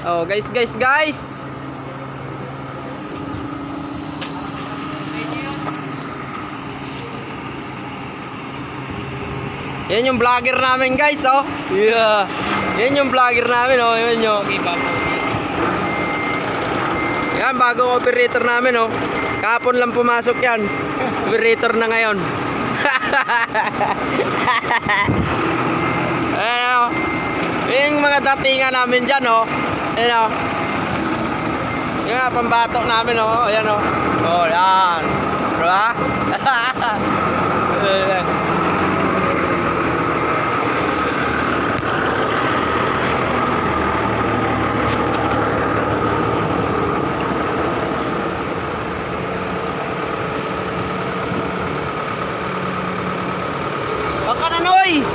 Oh, guys. Yan yung vlogger namin, guys, oh. Yeah. Yan yung vlogger namin, oh. Yan yung yan, bagong operator namin, oh. Kahapon lang pumasok yan. Operator na ngayon. Ayan, oh. Yung mga datingan namin dyan, oh. Ayan, oh. Yung nga, pambatok namin, oh. Ayan, oh. Oh, yan. Diba? Ayan. Baka na, Noy!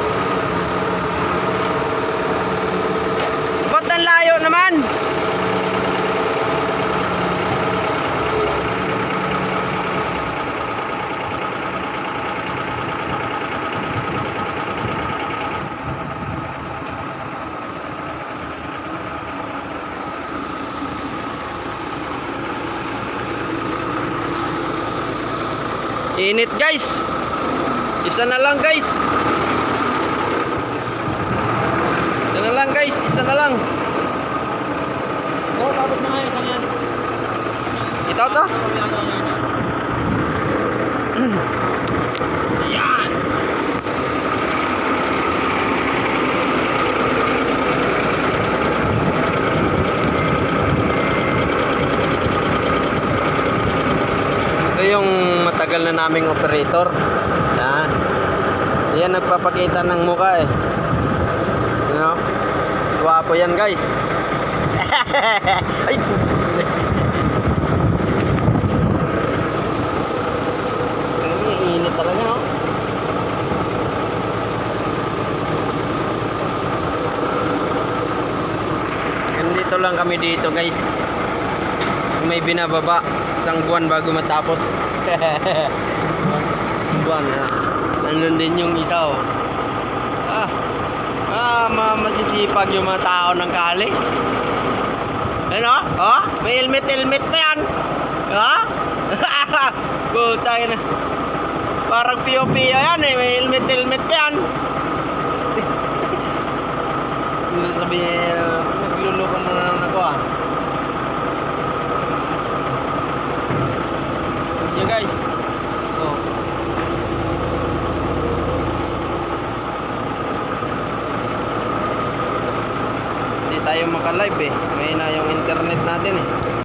Ba't ang layo naman? Init, guys. Isa na lang, guys. Isa na lang. Oh, tapos na nga yung yan. Ito to? Yan! Ito yung matagal na naming operator. Yan. Yan nagpapakita ng mukha, eh. You know? Guwapo yan, guys. Ay, init talaga, no? Nandito lang kami dito, guys. May binababa isang buwan bago matapos. Buwan, ha? Nandun din yung isa, oh. Masisipag yung mga tao ng kali. Ano? Oh? May helmet pa yan. Ha? Kutay na. Parang piyo-piyo yan, eh. May helmet pa yan. Sabi niya, nagluluko na naman ako, ah. Yun, guys. Oh. Hindi tayo maka-live, eh. May na yung internet natin, eh.